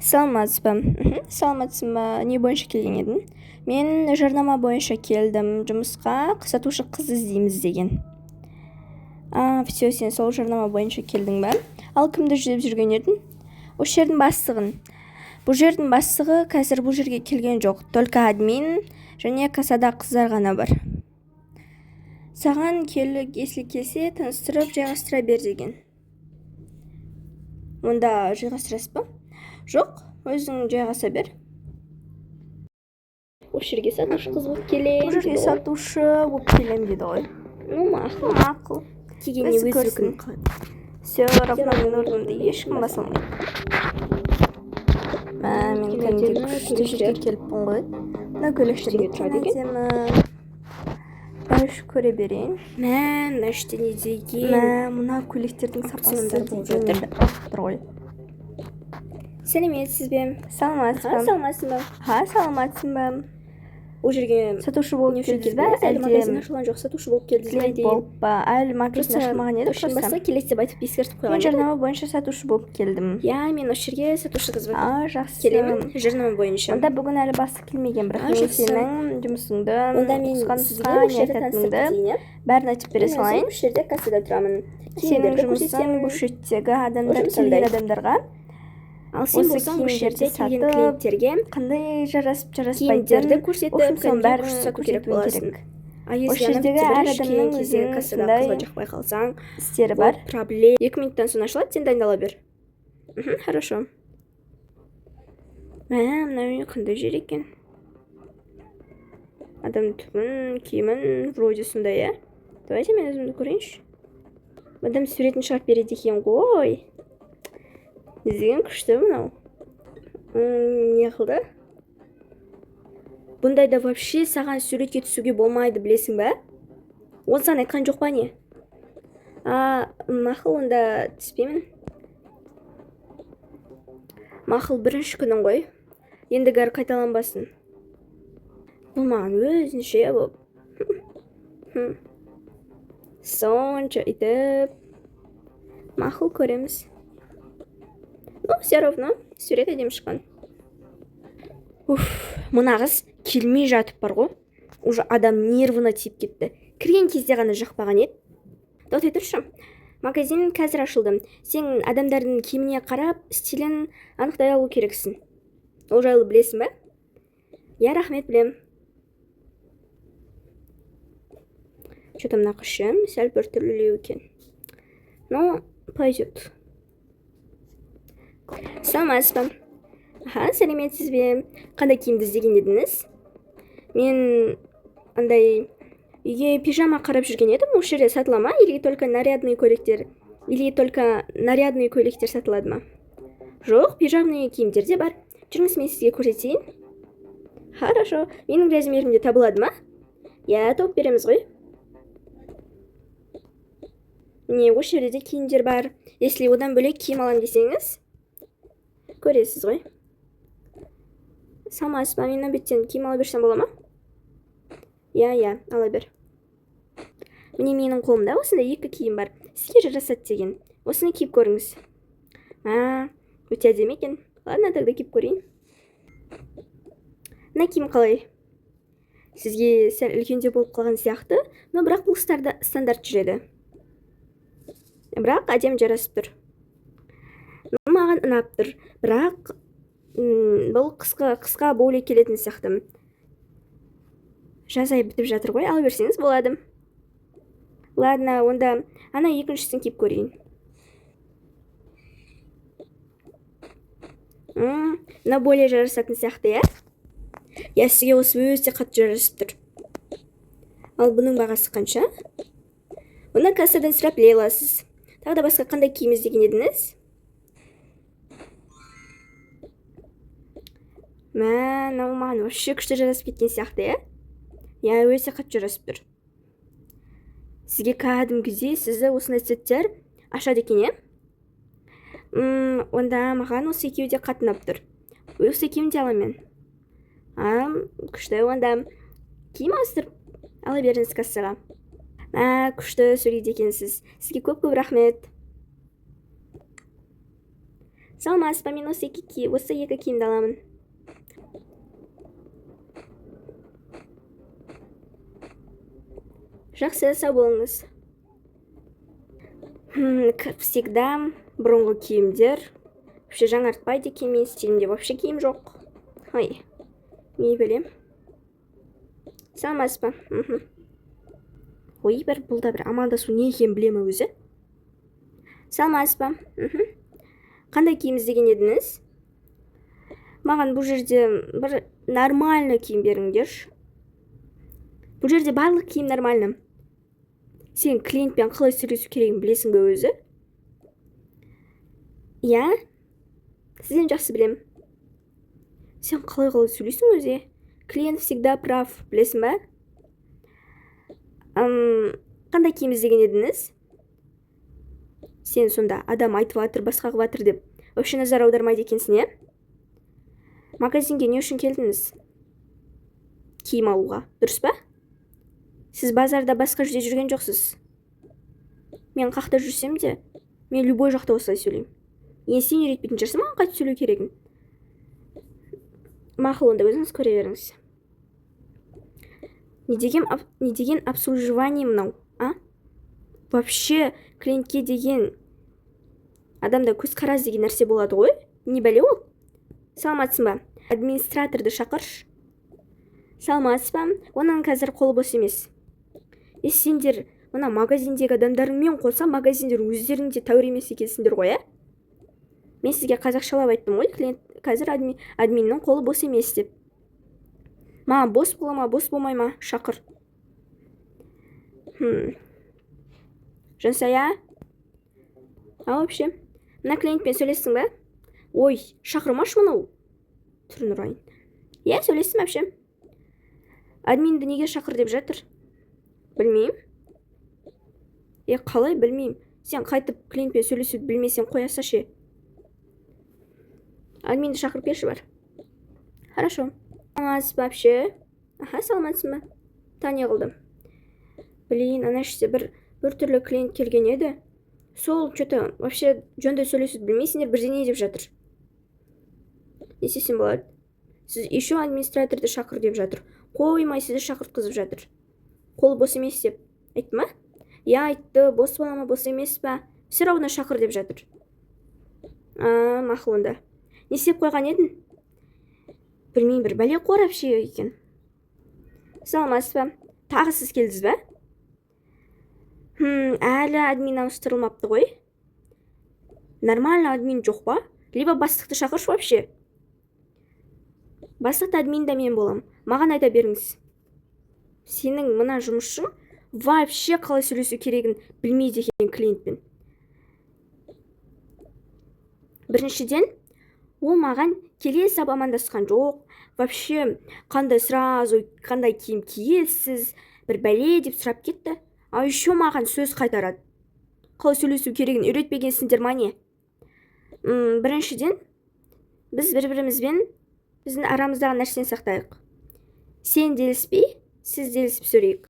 Саламатсыз ба? Саламатсың ба? Не бойынша келген едің? Мен жарнама бойынша келдім. Жұмысқа сатушы қыз іздейміз деген. Все, сен сол жарнама бойынша келдің ба? Ал кімді іздеп жүрген едің? Осы жердің бастығын. Бұл жердің бастығы қазір бұл жерге келген жоқ. Только админ және кассада қыздар ғана бар. Саған если келсе, таныстырып жайғастыра бер деген. Онда жайғастырасыз ба? Жоқ, өзің жайғаса бер. Осы жерге сатушы қыз болып келем. Бұл жерге сатушы болып келем дейді ғой. Мақұл. Кигеніне өз еркің. Все, ровно мен орнымды ешкім баса алмайды. Мен кәдімгі күшті жерге келіппін ғой. Мына көйлектерге тұрады екен. Бәріш көре берейін. Мына іштен деген. Мына көйлектердің сапасы деген тұр ғой. Сәлеметсіз бе? Саламатсың ба? Ол жерге сатушы болып келдіңіз бе? Әлі магазин ашылған жоқ, сатушы болып келдіңіз бе? Болып па? Әлі магазин ашылмаған еді. Осыдан басқа келесі деп айтып ескертіп қойған. Мен жарнама бойынша сатушы болып келдім. Мен осы жерге сатушы қыз болып келемін. Жарнама бойынша. Онда бүгін әлі бастық келмеген, бірақ мен сенің жұмысыңды, айтатыныңды бәрін айтып бере салайын. Осы жерде кассада тұрамын. Сенің жұмысың бұл шеттегі келген адамдарға. Ал сен болсаң осы жерде келген клиенттерге қандай жараспайтын көрсетіп, бәрін көрсету керек боласың. Осы жердегі әр адамның өзінің кассада жақпай қалсаң, істері бар. 2 минуттан соң ашылады, сен дайындала бер. Хорошо. Мынау қандай жер екен? Адам түгін, киімін, вроде сондай, Давайте мен өзімді көрейінші. Адам суретін шығарып береді екен ғой. Іздеген күшті мынау. Не қылды? Бұндайда вообще саған суретке түсуге болмайды, білесің бе? Оны саған айтқан жоқ па не? Мақыл, онда түспеймін. Мақыл, бірінші күнің ғой. Енді гар қайталанбасын. Бұл маған өзінше болып. Сонша етіп. Мақыл, көреміз. Все равно, сурет әдем шыққан. Мына қыз келмей жатып бар ғой. Уже адам нервына тиіп кетті. Кірген кезде ғана жақпаған еді. Тоқтай тұршы. Магазин қазір ашылды. Сен адамдардың киіміне қарап, стилін анықтай алу керексің. Ол жайлы білесің бе? Рахмет, білем. Что-то мына қышым сәл бір түрлілеу екен. Но пойдет. Саламатсыз ба? Сәлеметсіз бе? Қандай киімді іздеген едіңіз? Мен андай үйге пижама қарап жүрген едім. Осы жерде сатыла ма? Или только нарядный көйлектер сатылады ма? Жоқ, пижамный киімдер де бар. Жүріңіз, мен сізге көрсетейін. Хорошо. Менің размерімде табылады ма? Тауып береміз ғой. Міне, осы жерде киімдер бар. Если одан бөлек киім алам десеңіз, көресіз ғой. Саламатсыз ба? Мен беттен киім ала берсем бола ма? Ала бер. Міне, менің қолымда осында 2 киім бар. Сізге жарасады деген. Осыны киіп көріңіз. Өте әдемі екен. Ладно, тогда киіп көрейін. Мына киім қалай? Сізге сәл үлкенде болып қалған сияқты, но бірақ бұл стандарт жүреді. Бірақ әдем жарасып тұр. Маған ұнап тұр, бірақ бұл қысқа более келетін сияқты. Жаз айы бітіп жатыр ғой, ала берсеңіз болады. Ладно, онда ана екіншісін киіп көрейін. Мына более жарасатын сияқты, сізге осы өте қатты жарасып тұр. Ал бұның бағасы қанша? Бұны кассадан сұрап біле аласыз. Тағы да басқа қандай киім іздеген едіңіз? Маған вообще күшті жарасып кеткен сияқты, өте қатты жарасып тұр. Сізге кәдімгідей сізді осындай сеттер ашады екен, Онда маған осы екеуі де қатынап тұр. Осы екеуін де аламын. Күшті, онда киім ауыстырып ала беріңіз кассаға. Күшті сөйлейді екенсіз. Сізге көп рахмет. Саламатсыз ба, мен осы екі киімді аламын. Жақсы, сау болыңыз. Как всегда, бұрынғы киімдер. Вообще жаңартпайды екен, мен стилімде вообще киім жоқ. Ой, не білем. Саламатсыз ба? Ой, бұл да бір амандасу не екенін білемін өзі. Саламатсыз ба? Қандай киім іздеген едіңіз? Маған бұл жерде бір нормальный киім беріңдерші. Бұл жерде барлық киім нормальный. Сен клиентпен қалай сөйлесу керегін білесің бе өзі? Я? Сізден жақсы білем. Сен қалай сөйлесің өзі? Клиент всегда прав, білесің бе? Қандай киім іздеген едіңіз? Сен сонда адам айтып жатыр, басқа қылып жатыр деп вообще назар аудармайды екенсің, е? Магазинге не үшін келдіңіз? Киім алуға, дұрыс па? Сіз базарда басқа жерде жүрген жоқсыз. Мен қақта жүрсем де, мен любой жақта осылай сөйлеймін. Сен үйретпейтін шығарсың маған қайтып сөйлеу керегін. Мақұл, онда өзіңіз көре беріңіз. Не деген обслуживание мынау, а? Вообще клиентке деген адамда көзқарас деген нәрсе болады ғой? Не бәле ол? Саламатсың ба? Администраторды шақыршы. Саламатсыз ба? Оның қазір қолы бос емес. Сендер мына магазиндегі адамдарыңмен қоса магазиндер өздерінде тәуір емес екенсіңдер ғой, ә? Мен сізге қазақшалап айттым ғой, клиент қазір админнің қолы бос емес деп. Маған бос бола ма, бос болмай ма, шақыр. Жансая? А вообще, мына клиентпен сөйлестің бе? Ой, шақырмашы мынау. Түрін ұрайын. Я, сөйлестім вообще. Админді неге шақыр деп жатыр? Білмеймін. Қалай білмеймін? Сен қайтып клиентпен сөйлесуді білмесен қояса ше. Админді шақырып келші бар. Хорошо. Саламатсыз ба вообще? Саламатсың ба? Тане қылдым. Блин, ана іште бір түрлі клиент келген еді. Сол что-то вообще жөнді сөйлесуді білмейсіңдер, бірдеңе деп жатыр. Не істесем болады? Сіз еще администраторды шақыр деп жатыр. Қоймай сізді шақыртқызып жатыр. Қолы бос емес деп. Айтты ма? Я айтты, бос бола ма, бос емес па? Все равно шақыр деп жатыр. Мақұл онда. Не істеп қойған едің? Білмеймін, бір бәле қорап ше екен. Саламатсыз ба? Тағы сіз келдіңіз ба? Әлі админ ауыстырылмапты ғой. Нормально админ жоқ па? Либо бастықты шақыршы вообще. Бастықты админ да мен болам. Маған айта беріңіз. Сенің мына жұмысшың вообще қалай сөйлесу керегін білмейді екен клиентпен. Біріншіден, ол маған келе сап амандасқан жоқ. Вообще қандай киім киесіз, бір бәле деп сұрап кетті. А еще маған сөз қайтарады. Қалай сөйлесу керегін үйретпегенсіңдер ма не? Біріншіден, біз бір-бірімізбен біздің арамыздағы нәрсені сақтайық. Сен деліспей, сіз делісіп сөйлейік.